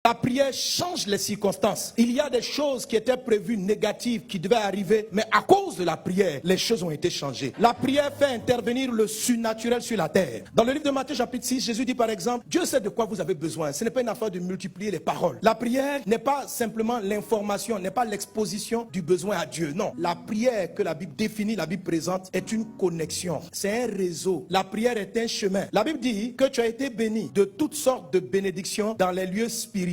La prière change les circonstances. Il y a des choses qui étaient prévues négatives qui devaient arriver, mais à cause de la prière, les choses ont été changées. La prière fait intervenir le surnaturel sur la terre. Dans le livre de Matthieu chapitre 6, Jésus dit par exemple, Dieu sait de quoi vous avez besoin. Ce n'est pas une affaire de multiplier les paroles. La prière n'est pas simplement l'information, n'est pas l'exposition du besoin à Dieu. Non, la prière que la Bible définit, la Bible présente, est une connexion. C'est un réseau. La prière est un chemin. La Bible dit que tu as été béni de toutes sortes de bénédictions dans les lieux spirituels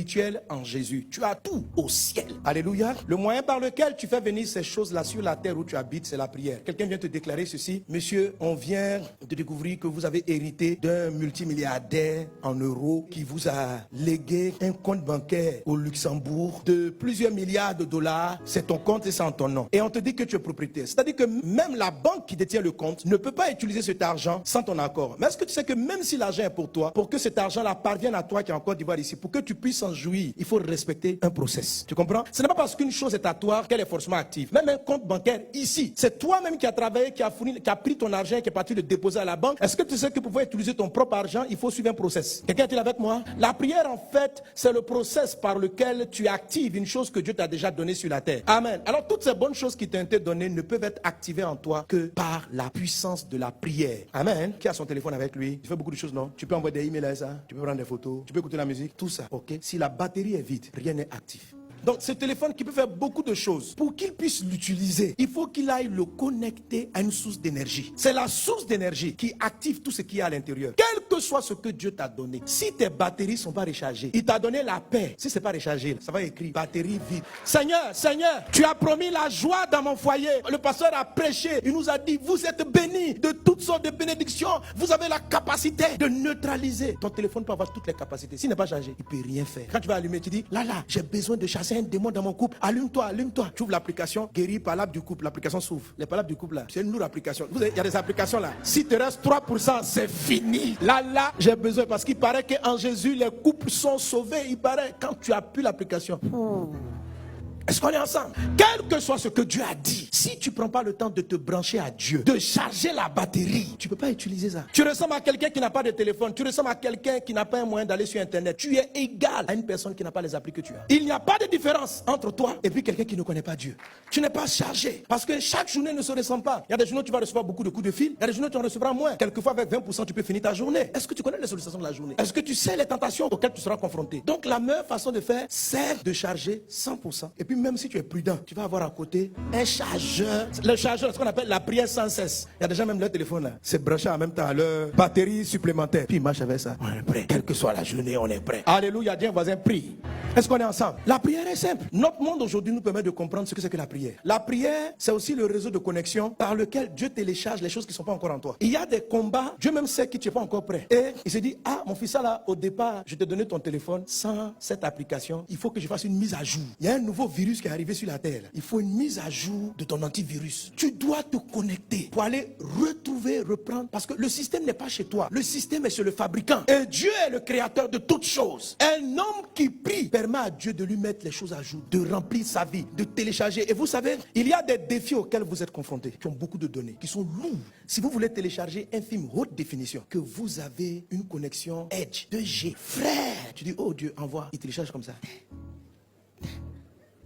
en Jésus. Tu as tout au ciel. Alléluia. Le moyen par lequel tu fais venir ces choses-là sur la terre où tu habites, c'est la prière. Quelqu'un vient te déclarer ceci. Monsieur, on vient de découvrir que vous avez hérité d'un multimilliardaire en euros qui vous a légué un compte bancaire au Luxembourg de plusieurs milliards de dollars. C'est ton compte et c'est en ton nom. Et on te dit que tu es propriétaire. C'est-à-dire que même la banque qui détient le compte ne peut pas utiliser cet argent sans ton accord. Mais est-ce que tu sais que même si l'argent est pour toi, pour que cet argent-là parvienne à toi qui est en Côte d'Ivoire ici, pour que tu puisses en jouir, il faut respecter un process. Tu comprends? Ce n'est pas parce qu'une chose est à toi qu'elle est forcément active. Même un compte bancaire ici, c'est toi-même qui as travaillé, qui a pris ton argent et qui est parti le déposer à la banque. Est-ce que tu sais que pour pouvoir utiliser ton propre argent, il faut suivre un process? Quelqu'un est-il avec moi? La prière, en fait, c'est le process par lequel tu actives une chose que Dieu t'a déjà donnée sur la terre. Amen. Alors, toutes ces bonnes choses qui t'ont été données ne peuvent être activées en toi que par la puissance de la prière. Amen. Qui a son téléphone avec lui? Tu fais beaucoup de choses, non? Tu peux envoyer des emails à ça, tu peux prendre des photos, tu peux écouter la musique, tout ça. Ok? Si la batterie est vide, rien n'est actif. Donc ce téléphone qui peut faire beaucoup de choses, pour qu'il puisse l'utiliser, il faut qu'il aille le connecter à une source d'énergie. C'est la source d'énergie qui active tout ce qu'il y a à l'intérieur. Quel que soit ce que Dieu t'a donné, si tes batteries ne sont pas rechargées, il t'a donné la paix. Si ce n'est pas rechargé, ça va écrire batterie vide. Seigneur, Seigneur, tu as promis la joie dans mon foyer. Le pasteur a prêché, il nous a dit, vous êtes bénis de toutes sortes de bénédictions. Vous avez la capacité de neutraliser. Ton téléphone peut avoir toutes les capacités. S'il n'est pas chargé, il ne peut rien faire. Quand tu vas allumer, tu dis, là, j'ai besoin de chasser un démon dans mon couple. Allume-toi, allume-toi. Tu ouvres l'application, guéris palabre du couple. L'application s'ouvre. Les palabres du couple là, c'est une lourde application. Il y a des applications là. Si te reste 3%, c'est fini. Là, j'ai besoin parce qu'il paraît qu'en Jésus, les couples sont sauvés. Il paraît quand tu appuies l'application. Est-ce qu'on est ensemble? Quel que soit ce que Dieu a dit, si tu ne prends pas le temps de te brancher à Dieu, de charger la batterie, tu ne peux pas utiliser ça. Tu ressembles à quelqu'un qui n'a pas de téléphone, tu ressembles à quelqu'un qui n'a pas un moyen d'aller sur Internet. Tu es égal à une personne qui n'a pas les applis que tu as. Il n'y a pas de différence entre toi et puis quelqu'un qui ne connaît pas Dieu. Tu n'es pas chargé parce que chaque journée ne se ressemble pas. Il y a des journées où tu vas recevoir beaucoup de coups de fil, il y a des journées où tu en recevras moins. Quelquefois avec 20%, tu peux finir ta journée. Est-ce que tu connais les sollicitations de la journée? Est-ce que tu sais les tentations auxquelles tu seras confronté? Donc la meilleure façon de faire, c'est de charger 100%. Et puis même si tu es prudent, tu vas avoir à côté un chargeur. Le chargeur, c'est ce qu'on appelle la prière sans cesse. Il y a déjà même leur téléphone là. C'est branché en même temps à leur batterie supplémentaire. Puis il marche avec ça. On est prêt. Quelle que soit la journée, on est prêt. Alléluia, Dieu voisin, prie. Est-ce qu'on est ensemble? La prière est simple. Notre monde aujourd'hui nous permet de comprendre ce que c'est que la prière. La prière, c'est aussi le réseau de connexion par lequel Dieu télécharge les choses qui ne sont pas encore en toi. Il y a des combats, Dieu même sait que tu n'es pas encore prêt. Et il se dit, ah mon fils, là, au départ, je t'ai donné ton téléphone sans cette application. Il faut que je fasse une mise à jour. Il y a un nouveau virus qui est arrivé sur la terre. Il faut une mise à jour de ton antivirus. Tu dois te connecter pour aller retrouver, reprendre. Parce que le système n'est pas chez toi. Le système est chez le fabricant. Et Dieu est le créateur de toutes choses. Un homme qui prie permet à Dieu de lui mettre les choses à jour, de remplir sa vie, de télécharger. Et vous savez, il y a des défis auxquels vous êtes confrontés, qui ont beaucoup de données, qui sont lourds. Si vous voulez télécharger un film haute définition, que vous avez une connexion Edge 2G, frère, tu dis, oh Dieu, envoie. Il télécharge comme ça.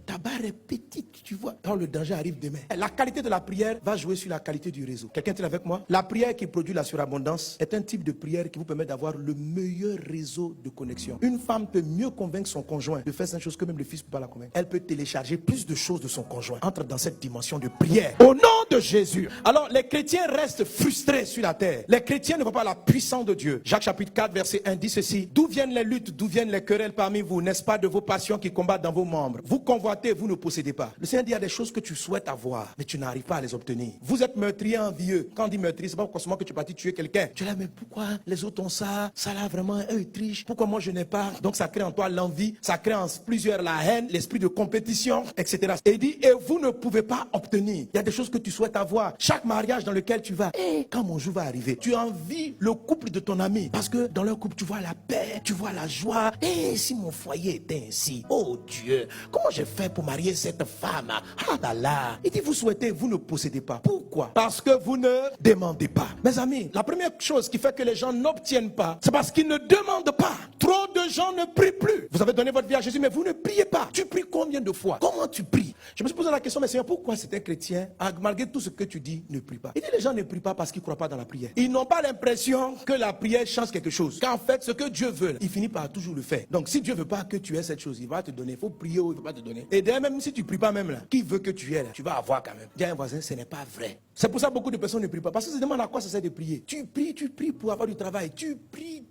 Ta barre est petite, tu vois. Quand le danger arrive demain, la qualité de la prière va jouer sur la qualité du réseau. Quelqu'un est avec moi? La prière qui produit la surabondance est un type de prière qui vous permet d'avoir le meilleur réseau de connexion. Une femme peut mieux convaincre son conjoint de faire cette chose que même le fils ne peut pas la convaincre. Elle peut télécharger plus de choses de son conjoint. Entre dans cette dimension de prière. Au nom de Jésus. Alors, les chrétiens restent frustrés sur la terre. Les chrétiens ne voient pas la puissance de Dieu. Jacques chapitre 4, verset 1 dit ceci. D'où viennent les luttes, d'où viennent les querelles parmi vous? N'est-ce pas de vos passions qui combattent dans vos membres? Vous convoitez, vous ne possédez pas. Le Seigneur dit, il y a des choses que tu souhaites avoir, mais tu n'arrives pas à les obtenir. Vous êtes meurtrier envieux. Quand on dit meurtrier, c'est pas forcément que tu es parti tuer quelqu'un. Tu es là, mais pourquoi les autres ont ça? Ça là, vraiment, eux, ils trichent. Pourquoi moi, je n'ai pas? Donc, ça crée en toi l'envie, ça crée en plusieurs la haine, l'esprit de compétition, etc. Et il dit, et vous ne pouvez pas obtenir. Il y a des choses que tu souhaites avoir. Chaque mariage dans lequel tu vas, quand mon jour va arriver, tu envies le couple de ton ami. Parce que dans leur couple, tu vois la paix, tu vois la joie. Et si mon foyer était ainsi, oh Dieu, comment je fais pour pour marier cette femme. Ah là là. Il dit, vous souhaitez, vous ne possédez pas. Pourquoi? Parce que vous ne demandez pas. Mes amis, la première chose qui fait que les gens n'obtiennent pas, c'est parce qu'ils ne demandent pas. Trop de gens ne prient plus. Vous avez donné votre vie à Jésus, mais vous ne priez pas. Tu pries combien de fois? Comment tu pries? Je me suis posé la question, mais Seigneur, pourquoi c'est un chrétien, malgré tout ce que tu dis, ne prie pas? Il dit, les gens ne prient pas parce qu'ils ne croient pas dans la prière. Ils n'ont pas l'impression que la prière change quelque chose. Qu'en fait, ce que Dieu veut, il finit par toujours le faire. Donc, si Dieu ne veut pas que tu aies cette chose, il va te donner. Il faut prier ou il ne veut pas te donner. Et d'ailleurs, même si tu ne pries pas même là, qui veut que tu aies là, tu vas avoir quand même. Dis à un voisin, ce n'est pas vrai. C'est pour ça que beaucoup de personnes ne prient pas. Parce qu'ils se demandent à quoi ça sert de prier. Tu pries pour avoir du travail. Tu pries,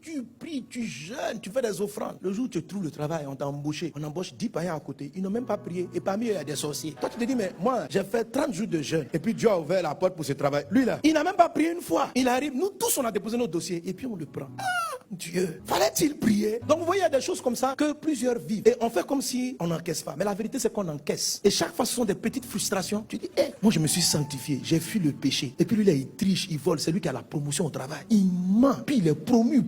tu jeûnes, tu fais des offrandes. Le jour où tu trouves le travail, on t'a embauché. On embauche 10 païens à côté. Ils n'ont même pas prié. Et parmi eux, il y a des sorciers. Toi, tu te dis, mais moi, j'ai fait 30 jours de jeûne. Et puis Dieu a ouvert la porte pour ce travail. Lui là, il n'a même pas prié une fois. Il arrive, nous tous, on a déposé nos dossiers. Et puis on le prend. Dieu, fallait-il prier? Donc vous voyez, il y a des choses comme ça que plusieurs vivent. Et on fait comme si on n'encaisse pas. Mais la vérité, c'est qu'on encaisse. Et chaque fois, ce sont des petites frustrations. Tu dis, moi je me suis sanctifié, j'ai fui le péché. Et puis lui, là, il triche, il vole. C'est lui qui a la promotion au travail. Il ment. Puis il est promu.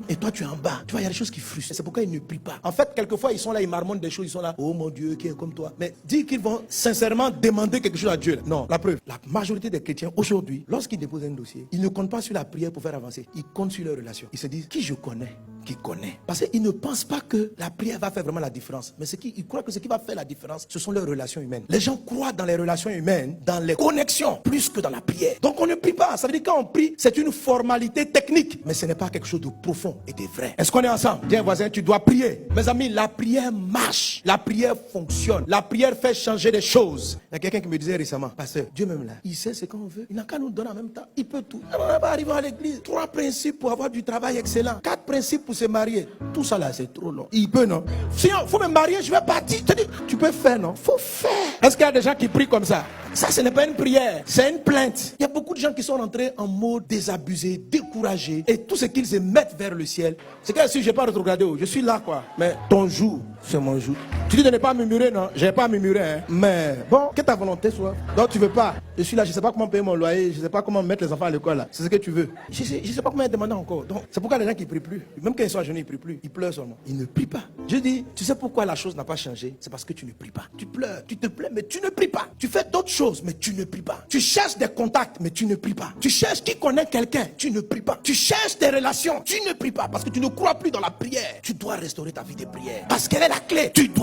Et toi, tu es en bas. Tu vois, il y a des choses qui frustrent. C'est pourquoi ils ne prient pas. En fait, quelquefois, ils sont là, ils marmonnent des choses. Ils sont là, oh mon Dieu, qui est comme toi. Mais dire qu'ils vont sincèrement demander quelque chose à Dieu. Là. Non, la preuve. La majorité des chrétiens, aujourd'hui, lorsqu'ils déposent un dossier, ils ne comptent pas sur la prière pour faire avancer. Ils comptent sur leur relation. Ils se disent, qui je connais? Qui connaît. Parce qu'ils ne pensent pas que la prière va faire vraiment la différence. Mais ils croient que ce qui va faire la différence, ce sont leurs relations humaines. Les gens croient dans les relations humaines, dans les connexions, plus que dans la prière. Donc on ne prie pas. Ça veut dire quand on prie, c'est une formalité technique. Mais ce n'est pas quelque chose de profond et de vrai. Est-ce qu'on est ensemble? Dis voisin, tu dois prier. Mes amis, la prière marche. La prière fonctionne. La prière fait changer des choses. Il y a quelqu'un qui me disait récemment, pasteur, Dieu même là, il sait ce qu'on veut. Il n'a qu'à nous donner en même temps. Il peut tout. On va arriver à l'église. 3 principes pour avoir du travail excellent. 4 principes pour se marier. Tout ça là, c'est trop long. Il peut, non? Sinon, il faut me marier, je vais partir. Tu peux faire, non? Faut faire. Est-ce qu'il y a des gens qui prient comme ça? Ça, ce n'est pas une prière, c'est une plainte. Il y a beaucoup de gens qui sont rentrés en mode désabusé, découragé. Et tout ce qu'ils se mettent vers le ciel, c'est que si je n'ai pas rétrogradé, je suis là, quoi. Mais ton jour, c'est mon jour. Tu dis de ne pas murmurer, non? Je n'ai pas murmuré, hein. Mais bon, que ta volonté soit. Donc tu veux pas. Je suis là, je ne sais pas comment payer mon loyer, je ne sais pas comment mettre les enfants à l'école, là. C'est ce que tu veux. Je ne sais pas comment demander encore. Donc c'est pourquoi les gens qui ne prient plus, même quand ils sont à genoux, ils ne prient plus. Ils pleurent seulement. Ils ne prient pas. Je dis, tu sais pourquoi la chose n'a pas changé? C'est parce que tu ne pries pas. Tu pleures, tu te plains, mais tu ne pries pas. Tu fais d'autres choses, mais tu ne pries pas. Tu cherches des contacts, mais tu ne pries pas. Tu cherches qui connaît quelqu'un, tu ne pries pas. Tu cherches des relations, tu ne pries pas parce que tu ne crois plus dans la prière. Tu dois restaurer ta vie de prière parce qu'elle est la clé. Tu dois